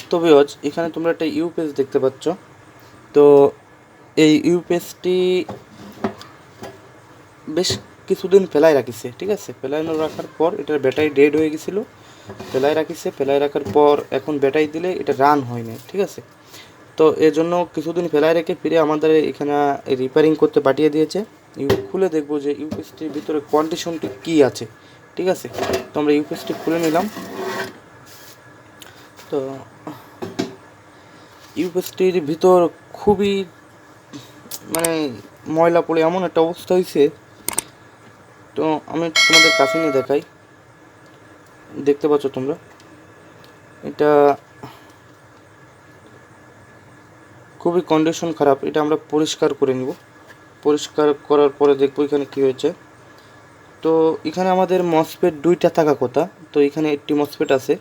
তো ভিউয়ার্স, এখানে তোমরা একটা ইউপিএস দেখতে পাচ্ছ। তো এই ইউপিএসটি বেশ কিছুদিন ফেলায় রাখিছে, ঠিক আছে। ফেলানো রাখার পর এটার ব্যাটারি ডেড হয়ে গেছিলো। ফেলায় রাখিছে, ফেলায় রাখার পর এখন ব্যাটারি দিলে এটা রান হয় না, ঠিক আছে। তো এর জন্য কিছুদিন ফেলায় রেখে ফিরে আমাদের এখানে রিপেয়ারিং করতে পাঠিয়ে দিয়েছে। খুলে দেখবো যে ইউপিএসটির ভিতরে কন্ডিশনটি কী আছে, ঠিক আছে। তো আমরা ইউপিএসটি খুলে নিলাম। তো ইউপিএসটির ভিতর খুবই মানে ময়লা পড়ে এমন একটা অবস্থা হয়েছে। তো আমি তোমাদের কাছে নিয়ে দেখাই। দেখতে পাচ্ছ তোমরা, এটা খুবই কন্ডিশন খারাপ। এটা আমরা পরিষ্কার করে নিব। পরিষ্কার করার পরে দেখবো এখানে কী হয়েছে। তো এখানে আমাদের মসফেট দুইটা থাকা কথা, তো এখানে একটি মসফেট আছে।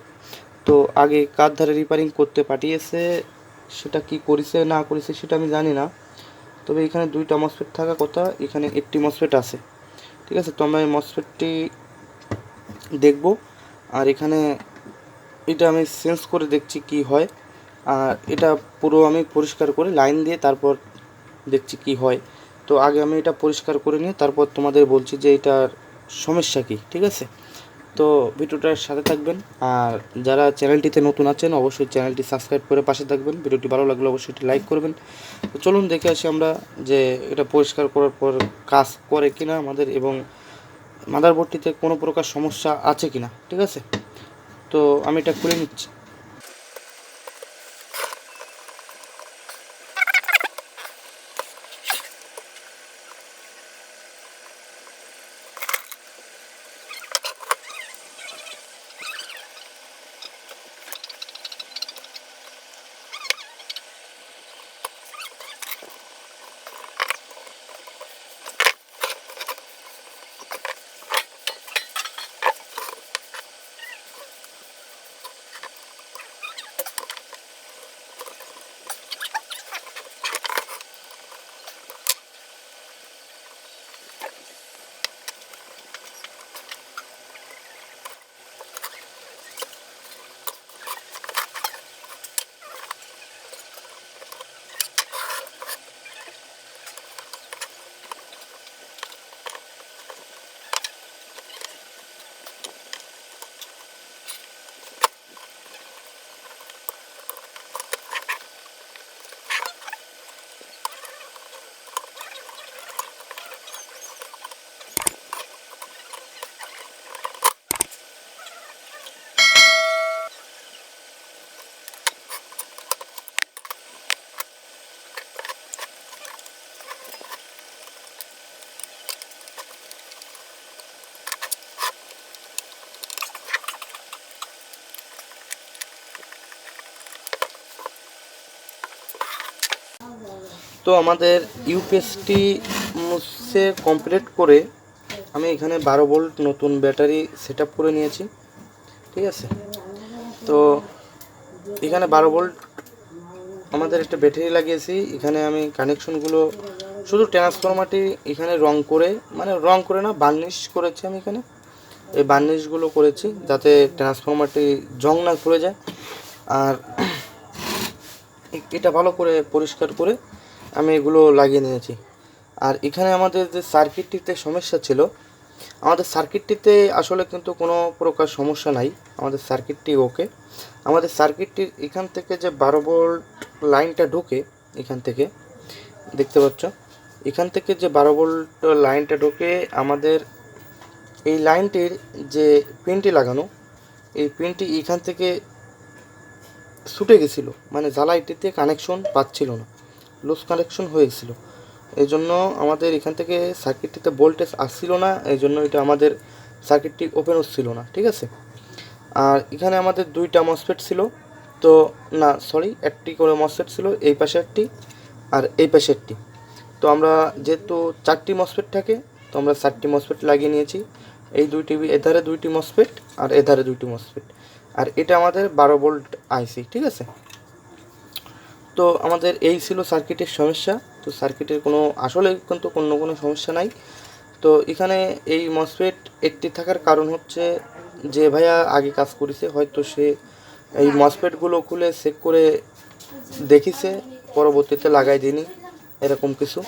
তো আগে কার ধারে রিপেয়ারিং করতে পাঠিয়েছে, সেটা কি করেছে না করেছে সেটা আমি জানি না। তবে এখানে দুইটা মসফেট থাকা কথা, এখানে একটি মসফেট আছে, ঠিক আছে। তো আমরা এই মসফেটটি দেখব। আর এখানে এটা আমি চেঞ্জ করে দেখছি কি হয়। আর এটা পুরো আমি পরিষ্কার করে লাইন দিয়ে তারপর দেখছি কি হয়। তো আগে আমি এটা পরিষ্কার করে নিয়ে তারপর তোমাদের বলছি যে এটার সমস্যা কী, ঠিক আছে। তো ভিডিওটার সাথে থাকবেন। আর যারা চ্যানেলটিতে নতুন আছেন অবশ্যই চ্যানেলটি সাবস্ক্রাইব করে পাশে থাকবেন। ভিডিওটি ভালো লাগলে অবশ্যই এটি লাইক করবেন। তো চলুন দেখে আসি আমরা যে এটা পরিষ্কার করার পর কাজ করে কিনা আমাদের, এবং মাদারবোর্ডটিতে কোনো প্রকার সমস্যা আছে কিনা, ঠিক আছে। তো আমি এটা খুলে নিচ্ছি। তো আমাদের ইউপিএসটি মুছে কমপ্লিট করে আমি এখানে 12 ভোল্ট নতুন ব্যাটারি সেট আপ করে নিয়েছি, ঠিক আছে। তো এখানে 12 ভোল্ট আমাদের একটা ব্যাটারি লাগিয়েছি। এখানে আমি কানেকশনগুলো শুধু ট্রান্সফরমারটি এখানে রং করে, মানে রং করে না, বার্নিশ করেছি আমি এখানে। এই বার্নিশগুলো করেছি যাতে ট্রান্সফরমারটি জং না পড়ে যায়। আর এটা ভালো করে পরিষ্কার করে আমি এগুলো লাগিয়ে নিয়েছি। আর এখানে আমাদের যে সার্কিটটিতে সমস্যা ছিল, আমাদের সার্কিটটিতে আসলে কিন্তু কোনো প্রকার সমস্যা নাই। আমাদের সার্কিটটি ওকে। আমাদের সার্কিটটির এখান থেকে যে 12 ভোল্ট লাইনটা ঢোকে, এখান থেকে দেখতে পাচ্ছ, এখান থেকে যে 12 ভোল্ট লাইনটা ঢোকে, আমাদের এই লাইনটির যে পিনটি লাগানো, এই পিনটি এখান থেকে ছুটে গেছিলো, মানে জ্বালাইটিতে কানেকশন পাচ্ছিল না, লুজ কানেকশন হয়ে গেছিলো। এই জন্য আমাদের এখান থেকে সার্কিটটিতে ভোল্টেজ আসছিল না, এই জন্য এটা আমাদের সার্কিটটি ওপেন হচ্ছিল না, ঠিক আছে। আর এখানে আমাদের দুইটা মসফেট ছিল, তো না সরি, একটি করে মসফেট ছিল, এই পাশে একটি আর এই পাশে একটি। তো আমরা যেহেতু 4টি মসফেট থাকে, তো আমরা 4টি মসফেট লাগিয়ে নিয়েছি। এই দুইটি এধারে 2টি মসফেট আর এধারে 2টি মসফেট। আর এটা আমাদের 12 ভোল্ট আইসি, ঠিক আছে। তো আমাদের এই ছিল সার্কিটের সমস্যা। তো সার্কিটের কোনো আসলে কিন্তু কোনো সমস্যা নাই। তো এখানে এই মসফেট একটি থাকার কারণ হচ্ছে যে ভাইয়া আগে কাজ করেছে, হয়তো সে এই মসফেটগুলো খুলে চেক করে দেখিছে, পরবর্তীতে লাগাই দিইনি এরকম কিছু।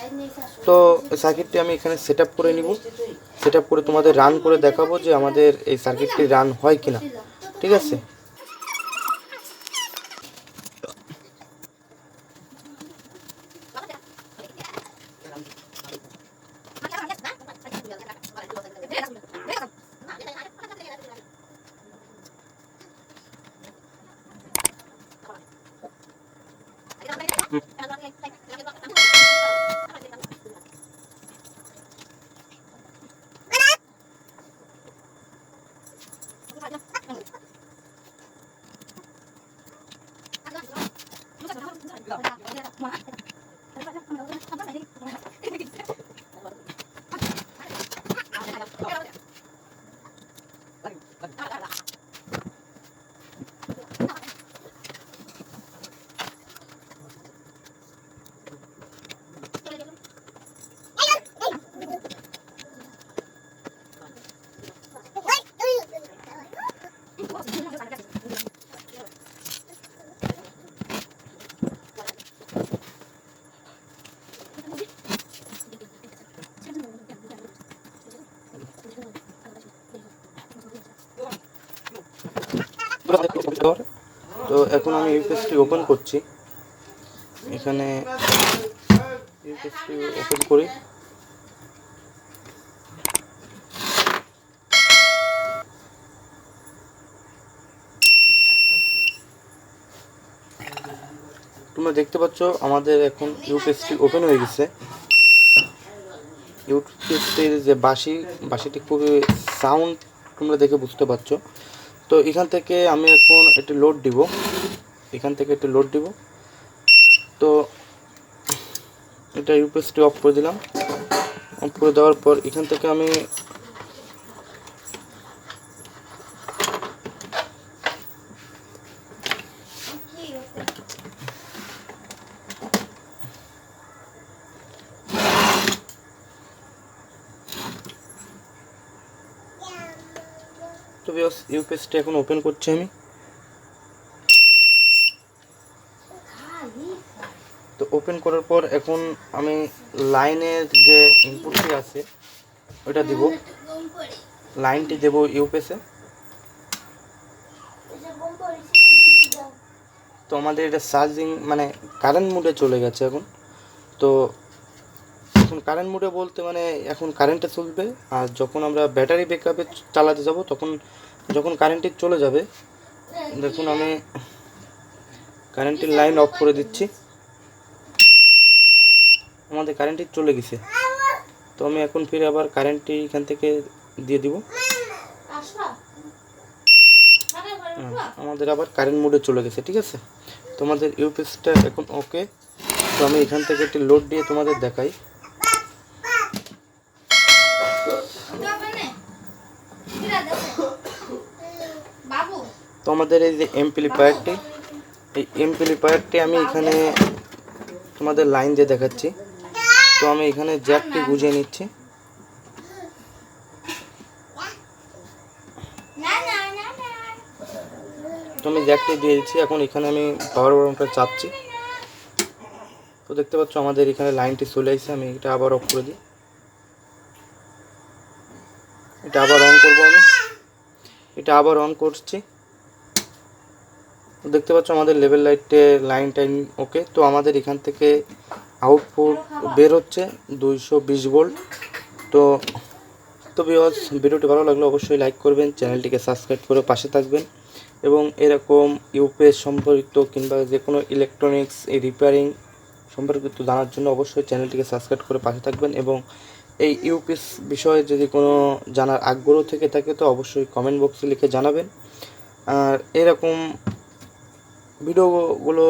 তো সার্কিটটি আমি এখানে সেট আপ করে নিব, সেট আপ করে তোমাদের রান করে দেখাবো যে আমাদের এই সার্কিটটি রান হয় কিনা। ঠিক আছে, তো এখন আমি ইউপিএসটি ওপেন করছি। এখানে ইউপিএসটি ওপেন করি। তোমরা দেখতে পাচ্ছ আমাদের এখন ইউপিএসটি ওপেন হয়ে গেছে। ইউপিএসটির যে বাঁশিটি খুবই সাউন্ড তোমরা দেখে বুঝতে পারছো। তো এখান থেকে আমি এখন একটি লোড দিব, তো এটা ইউপিএসটি অফ করে দিলাম। অফ করে দেওয়ার পর এখান থেকে আমি তো ইউপিএসটি এখন ওপেন করছি আমি। তো ওপেন করার পর এখন আমি লাইনের যে ইনপুটটি আছে ওটা দিব, লাইনটি দেব ইউপিএসে। তো আমাদের এটা চার্জিং মানে কারেন্ট মোডে চলে গেছে এখন। তো এখন কারেন্ট মোডে বলতে মানে এখন কারেন্টে চলবে, আর যখন আমরা ব্যাটারি ব্যাকআপে চালাতে যাব যখন কারেন্টটি চলে যাবে, দেখুন আমি কারেন্টের লাইন অফ করে দিচ্ছি। আমাদের কারেন্টটি চলে গেছে। তো আমি এখন ফিরে আবার কারেন্টটি এখান থেকে দিয়ে দিব। আমাদের আবার কারেন্ট মোডে চলে গেছে। ঠিক আছে, তোমাদের ইউপিএসটা এখন ওকে। তো আমি এখান থেকে একটি লোড দিয়ে তোমাদের দেখাই। তো আমাদের এই যে এমপ্লিফায়ারটি আমি এখানে তোমাদের লাইন দিয়ে দেখাচ্ছি। তো আমি এখানে জ্যাকটি গুঁজে নিচ্ছি। তো আমি জ্যাকটি দিয়ে দিচ্ছি। এখন এখানে আমি পাওয়ার বাটনটা চাপছি। তো দেখতে পাচ্ছ আমাদের এখানে লাইনটি চলে আসছে। আমি এটা আবার অফ করে দিই, এটা আবার অন করবো। আমি এটা আবার অন করছি। দেখতে পাচ্ছ আমাদের লেভেল লাইন টাইন ওকে। তো আমাদের এখান থেকে আউটপুট বের হচ্ছে 220 ভোল্ট। তো ভিউয়ার্স, ভিডিওটি ভালো লাগলে অবশ্যই লাইক করবেন, চ্যানেলটিকে সাবস্ক্রাইব করে পাশে থাকবেন, এবং এরকম ইউপিএস সম্পর্কিত কিংবা যে কোনো ইলেকট্রনিক্স রিপেয়ারিং সম্পর্কিত জানার জন্য অবশ্যই চ্যানেলটিকে সাবস্ক্রাইব করে পাশে থাকবেন। এবং এই ইউপিএস বিষয়ে যদি কোনো জানার আগ্রহ থেকে থাকে তো অবশ্যই কমেন্ট বক্সে লিখে জানাবেন। আর এরকম ভিডিওগুলো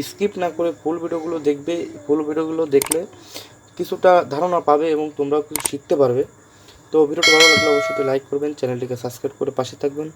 স্কিপ না করে ফুল ভিডিওগুলো দেখবে। ফুল ভিডিওগুলো দেখলে কিছুটা ধারণা পাবে এবং তোমরাও কিছু শিখতে পারবে। তো ভিডিওটি ভালো লাগলে অবশ্যই লাইক করবেন, চ্যানেলটিকে সাবস্ক্রাইব করে পাশে থাকবেন।